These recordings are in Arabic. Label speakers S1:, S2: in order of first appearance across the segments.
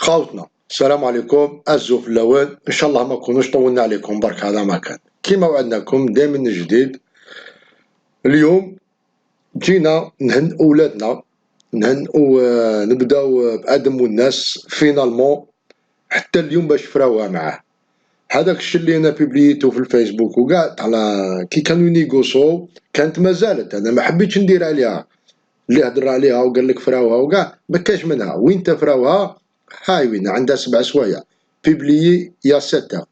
S1: خاوتنا السلام عليكم أزو في اللوان إن شاء الله ما نكونوش طولنا عليكم برك. هذا ما كان كيما وعدناكم دائما من جديد. اليوم جينا نهنئو ولادنا، نهنئو نبداو بآدم والناس فينالمون حتى اليوم باش فراوها معاه. هذاك الشيء اللي انا بيبليتو في الفيسبوك وكاع على كي كانوا ينيغوسو كانت مازالت، انا ما حبيتش ندير عليها اللي هضر عليها وقال لك فراوها وكاع، ما كاش منها. وين تفراوها؟ هاي وين عندها 7 سوايع بيبليي يا 7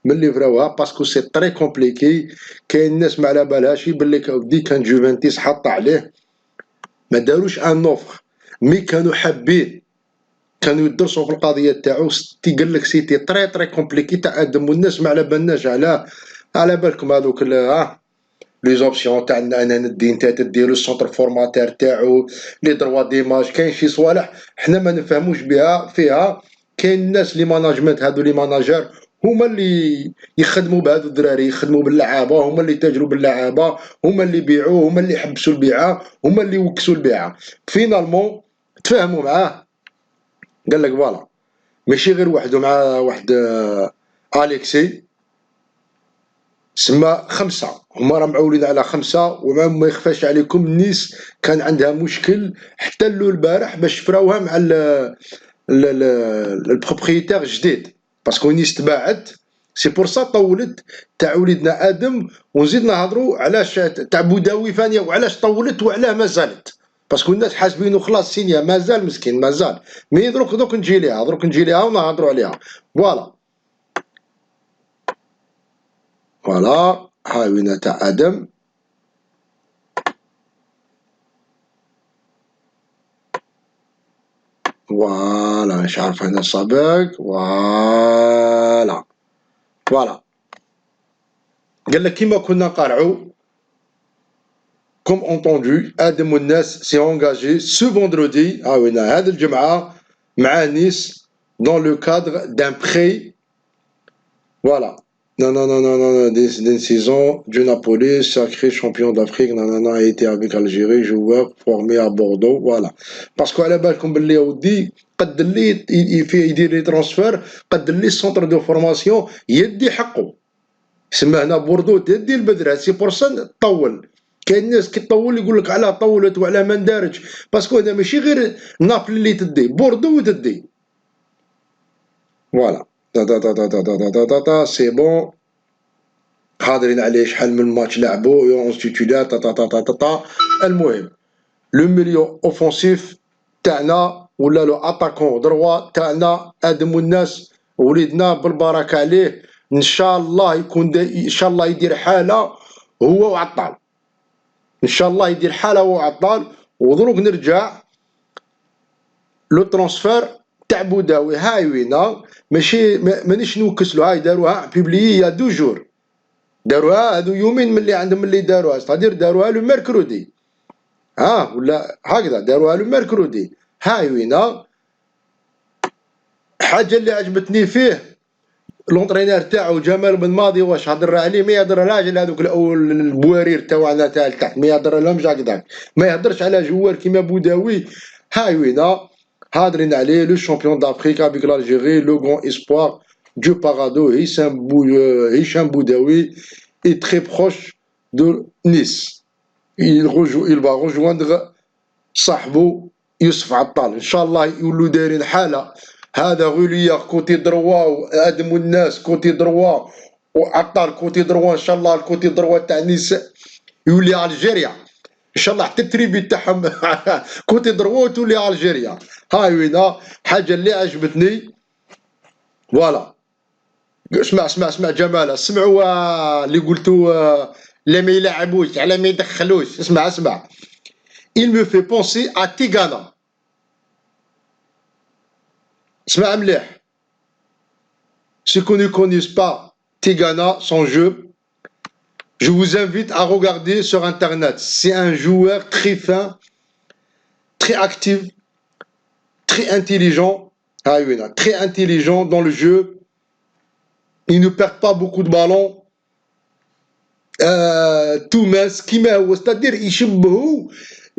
S1: ملي فراوها باسكو سي طري كومبليكي. كاين ناس ما على بالهاش بلي ودي كان جوفنتيس حاط عليه، ما داروش ان اوفر مي كانوا حابين، كانوا يدرسوا في القضيه تاعو. قال لك سيتي طري كومبليكي تاع ادم والناس ما على بالناش على بالكم هذوك لي زوبسيون تاعنا انا ندي انت تدير السونتر فورماتير تاعو لي دروا ديماج. كاين شي صوالح حنا ما نفهموش بها فيها. كاين الناس لي ماناجمنت هادو لي ماناجر هما اللي يخدموا بهادو الدراري، يخدموا باللعابه، هما اللي يتاجروا باللعابه، هما اللي يبيعوا، هما اللي يحبسوا البيعه، هما اللي يوكسوا البيعه. فينالمون تفاهموا معاه، قال لك فوالا ماشي غير وحده مع واحد اليكسي سما 5، هما راه معولين على 5. وما يخفاش عليكم نيس كان عندها مشكل حتى البارح باش فراوها مع البروبريتير الجديد، باسكو نيس تباعت. سي بور سا طولت تاع وليدنا ادم. ونزيد نهضروا علاش تاع بوداوي ثانيه وعلاش طولت وعلاه مازالت، باسكو الناس حاسبينه خلاص سينيا، مازال مسكين مازال. مي دروك نجي ليها، ونهضروا عليها. فوالا فوالا هاي وين تاع ادم. فوالا مش عارف هنا السابق. فوالا فوالا قال لك كيما كنا نقارعوا كوم اونتوندو ادم والناس سي انجاجي سو فوندردي ها وين هاد الجمعه مع نيس دون لو كادر دان بري. فوالا non, d'une saison du Napoli, sacré champion d'Afrique, a été avec Algérie, joueur formé à Bordeaux, voilà. Parce qu'à بالكم باللي ودي قد اللي يدير لي ترونسفير، قد اللي السونتر دو فورماسيون يدي حقه. سما هنا بوردو تدي البذره، سي بور سا طول. كاين ناس كي طول يقول لك علاه طولت وعلاه ما ندارج، باسكو هنا ماشي غير نابل اللي تدي، بوردو تدي. فوالا سي بون. حاضرين عليه شحال من ماتش لعبوا يونس تيتولار المهم لو ميليو اوفونسيف تاعنا ولا لو اتاكون دروا تاعنا ادم والناس وليدنا بالبركه عليه. ان شاء الله يكون ان شاء الله يدير حاله هو وعطال، ان شاء الله يدير حاله هو وعطال. ودروك نرجع لو ترونسفير تاع بوداوي. هاي وينا ماشي مانيش نوكسلو، هاي داروها بيبليي يا 2 جور، داروها هادو يومين ملي عندهم ملي داروها، ستادير داروها لو ميركرودي ولا هكذا، داروها لو ميركرودي. هاي وينا حاجه اللي عجبتني فيه لونطرينير تاعو جمال بن ماضي، واش هضر عليه؟ ما يهضرلهاش على هذوك الاول البوارير تاعنا تاع التحت، ما يهضر لهمش هكذاك، ما يهضرش على جوار كيما بوداوي. هاي وينا هادرين عليه لو شامبيون دافريك افيك l'Algérie, le grand espoir du Parado, Hicham Boudaoui est très proche de Nice. Il va rejoindre صاحبه يوسف عطال. ان شاء الله يولوا دايرين حاله. هذا غوليا كوتي دروا ادم والناس كوتي دروا وعطال كوتي دروا. ان شاء الله الكوتي دروا تاع نيس يولي الجيريا ان شاء الله، حتى التريبي تاعهم كوتي دروا تولي الجيريا. هاي وينا حاجه اللي عجبتني. فوالا اسمع جماله، سمعوا اللي قلتوا لا ما يلعبوش على ما يدخلوش. اسمع il me fait penser à Tigana. اسمع مليح. Ceux qui ne connaissent pas Tigana, son jeu, je vous invite à regarder sur internet. C'est un joueur très fin, très actif, très intelligent. Ah oui, là, très intelligent dans le jeu. Il ne perd pas beaucoup de ballons. Tout mince, c'est-à-dire il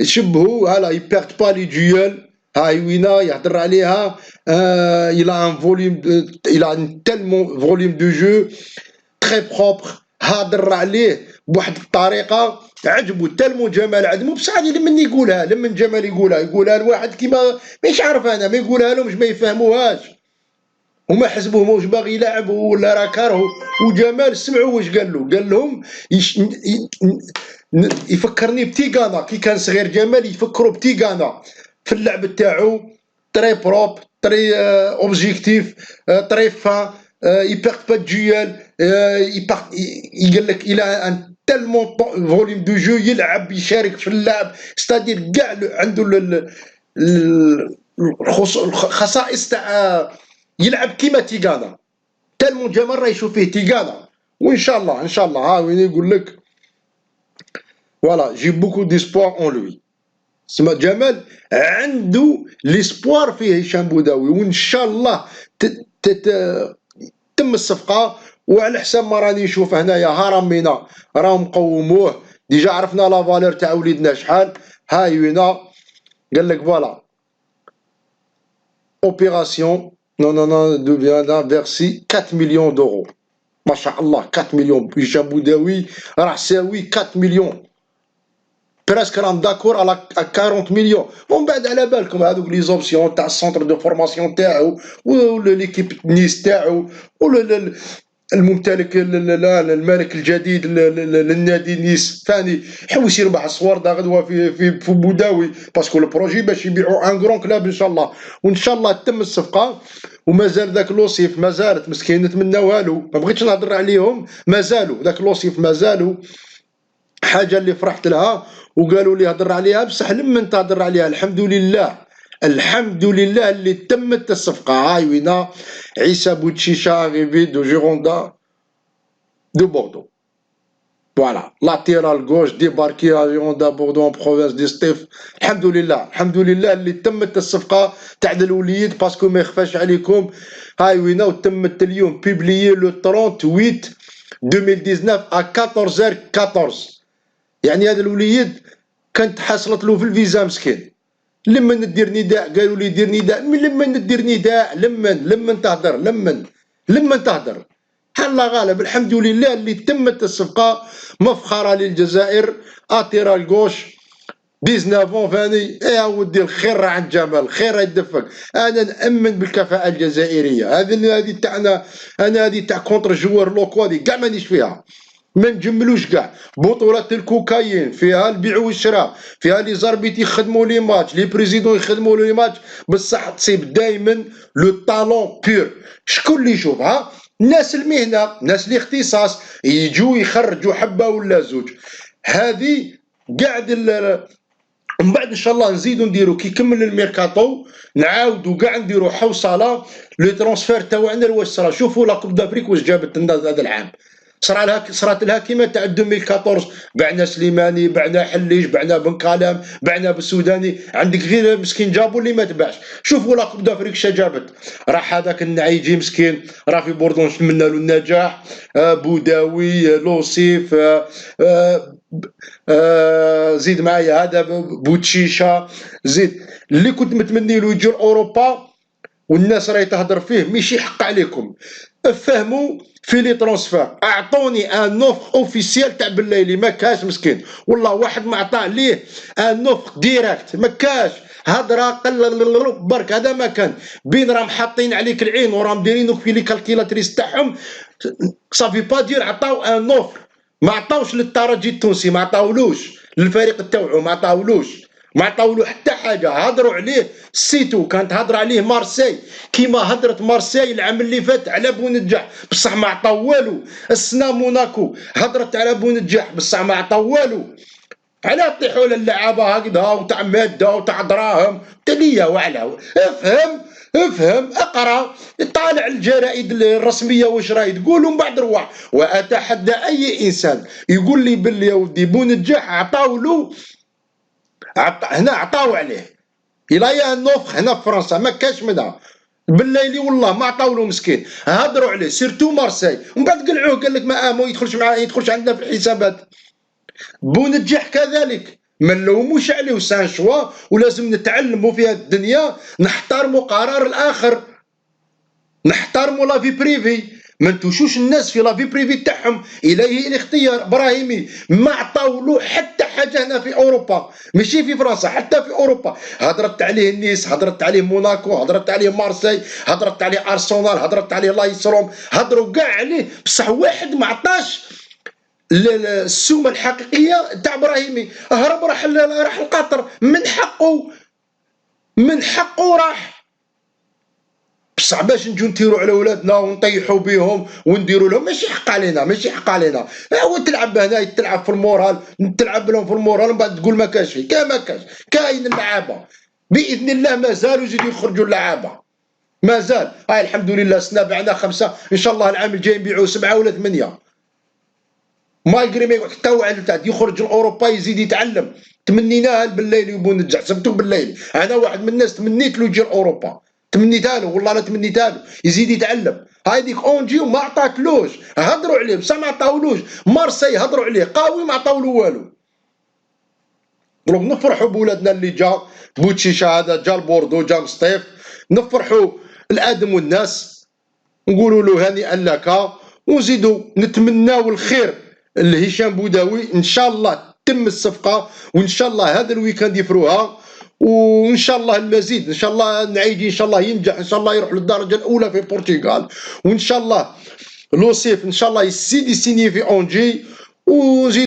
S1: ne perd pas les duels. هاي وينا يهضر عليها. il a un volume il a un tellement volume de jeu تري بروبر، هادر عليه بواحد الطريقه عجبو تالمو جمال عدمو. بصح هادي لمن يقولها، لمن جمال يقولها لواحد كيما مانيش عارف انا، ما يقولها لهمش ما يفهموهاش، وما حسبوه موش باغي يلعب ولا راه كارهو. وجمال سمعوا واش قال له، قال لهم يفكرني بتيغانا كي كان صغير. جمال يفكروا بتيغانا في اللعب تاعو، تري بروب، تري اوبجيكتيف، تري فان، يبيرد با دجيال، يقول لك الى ان تالمون فوليوم دو جو، يلعب يشارك في اللعب، ستادير كاع عنده الخصائص تاع يلعب كيما تيغانا. تالمون جمال راه يشوف فيه تيغانا. وان شاء الله ان شاء الله ها وين يقول لك فوالا جي بوكو ديسبوار اون لوي. سما جمال عنده ليسبوار فيه هشام بوداوي، وان شاء الله تم الصفقه. وعلى حساب ما راني نشوف هنايا هرمينا راهم قوموه ديجا، عرفنا لا فالور تاع وليدنا شحال. هاي وينا قال لك فوالا اوبيراسيون دوفيان فيرسي 4 مليون دورو. ما شاء الله 4 مليون. هشام بوداوي راه ساوي 4 مليون، بريسك راهم داكور على 40 مليون. ومن بعد على بالكم هذوك لي زوبسيون تاع السونتر دو فورماسيون تاعو، ولا ليكيب نيس تاعو، ولا الممتلك المالك الجديد للنادي نيس ثاني حوس يربح الصوارده غدوه في بوداوي، باسكو البروجي باش يبيعوا ان كرون كلاب ان شاء الله. وان شاء الله تم الصفقه. ومازال ذاك لوصيف مازالت مسكين نتمناوها له، ما بغيتش نهضر عليهم، مازالوا ذاك لوصيف مازالوا حاجه اللي فرحت لها. وقالوا لي هضر عليها بصح لمن تهضر عليها الحمد لله، الحمد لله اللي تمت الصفقه. هاي وينا عيسى بوتشيشا اريفي دو جيروندا دو بوردو. فوالا لاتيرال غوش ديباركي ا جيروندا بوردو ان بروفانس دي ستيف. الحمد لله الحمد لله اللي تمت الصفقه تاع الوليد، باسكو ما يخفاش عليكم. هاي وينا وتمت اليوم بيبليي لو 38 2019 ا 14h14. يعني هذا الوليد كانت حصلت له في الفيزا مسكين. لمن دير نداء قالوا لي دير نداء، من لمن دير نداء، لمن تهدر، لمن تهدر. حلا غالب الحمد لله اللي تمت الصفقه. مفخره للجزائر. اتيرا الغوش 19 فاني يا ودي الخير راه عند جمال، الخير يدفق. انا نامن بالكفاءه الجزائريه. هذه تاعنا انا، هذه تاع كونتر جوار لوكو هذه كاع مانيش فيها، ما نجملوش كاع. بطولة الكوكايين فيها البيع والشراء، فيها لي زاربيت يخدموا لي ماتش، لي بريزيدون يخدموا لي ماتش، بصح تصيب دايما لو طالون بير. شكون اللي يشوفها؟ ناس المهنه، ناس الاختصاص يجوا يخرجوا حبه ولا زوج. هذه قاعد ومن بعد ان شاء الله نزيدو نديرو كي يكمل الميركاتو، نعاودو كاع نديرو حوصله لو ترونسفير تاعنا واش صرا. شوفوا لا كوب دافريك واش جابت لنا هذا العام. صرات لها كيما تاع 2014، بعنا سليماني، بعنا حليج، بعنا بن كلام، بعنا بالسوداني. عندك غير مسكين جابوا اللي ما تباعش. شوفوا لا كوب دافريك شا جابت. راح هذاك النعيجي مسكين راه في بوردون نتمنى له النجاح. بوداوي، لوصيف، زيد معايا هذا بوتشيشا، زيد اللي كنت متمني له يجي اوروبا. والناس راهي تهضر فيه ماشي حق عليكم. فهموا في لي ترونسفير، اعطوني ان اوفر اوفيسيال تاع بالليلي، ما كاش مسكين والله واحد ما عطاه ليه ان اوفر ديريكت، ما كاش هضره قل برك. هذا ما كان بين راهم حاطين عليك العين وراهم دايرينك في لي كالكيلاتريس تاعهم. صافي با دير عطاو ان اوفر، ما عطاوش للترجي التونسي، ما عطاولوش للفريق تاوعو، ما عطاولوش، ما عطاولو حتى حاجه. هضروا عليه سيتو، كانت هضر عليه مارسي كيما هضرت مارسي العام اللي فات على بونجاح، بصح ما عطاو والو. السنه موناكو هضرت على بونجاح بصح ما عطاو والو. علاه طيحوا للعابه هكذا وتاع ماده وتاع دراهم تليا وعلى. افهم اقرا طالع الجرائد الرسميه واش راهي تقول ومن بعد روح. واتحدى اي انسان يقول لي باللي يا ودي بونجاح عطاو له، هنا عطاو عليه الى يا نوفخ هنا في فرنسا ما كاش منها بالليلي والله ما عطاولو مسكين. هضروا عليه سيرتو مارسي ومن بعد قلعوه قال لك ما يدخلش معاه، يدخلش عندنا في الحسابات. بونجاح كذلك ما نلوموش عليه، سان شوا، ولازم نتعلموا في هذه الدنيا نحترموا قرار الاخر، نحترموا لافي بريفي، ما نتوشوش الناس في لافي بريفي تاعهم، اليه الاختيار. ابراهيمي ما عطاولو حتى حاجه هنا في اوروبا، ماشي في فرنسا، حتى في اوروبا. هضرت عليه النيس، هضرت عليه موناكو، هضرت عليه مارسي، هضرت عليه ارسنال، هضرت عليه لايسروم، هضروا كاع عليه، بصح واحد ما عطاش السومه الحقيقيه تاع ابراهيمي. هرب، راح القطر، من حقه راح. بصح باش نجو نتيرو على ولادنا ونطيحوا بهم ونديروا لهم، ماشي حق علينا، ماشي حق علينا. هو تلعب هنا، تلعب في المورال، تلعب لهم في المورال، ومن بعد تقول ما كاش فيه، ما كاش، كاين اللعابه باذن الله، مازالوا يزيدوا يخرجوا اللعابه، مازال. هاي الحمد لله السنه بعنا 5، ان شاء الله العام الجاي نبيعوا 7 ولا 8. مايغري ما يقعد حتى واحد تاع يخرج لاوروبا يزيد يتعلم. تمنيناها بالليل يبو نجح، سبتو بالليل. انا واحد من الناس تمنيت له يجي لاوروبا، تمنيتها له والله، لا تمنيتها له يزيد يتعلم. هايديك اونجي وما عطاتلوش، هضروا عليه بصح ما عطاولوش. مارسي هضروا عليه قاوي، ما عطاولو والو. دروك نفرحوا بولادنا اللي جا بوتشيشا، هذا جا البوردو، جا مصطيف، نفرحوا الادم والناس، نقولوا له هنيئا لك، ونزيدوا نتمناو الخير لهشام بوداوي. ان شاء الله تم الصفقه، وان شاء الله هذا الويكاند يفروها، وان شاء الله المزيد، ان شاء الله النعيجي ان شاء الله ينجح، ان شاء الله يروح للدرجه الاولى في البرتغال، وان شاء الله لوسيف ان شاء الله يزيد يسيني في اونجي، وزيد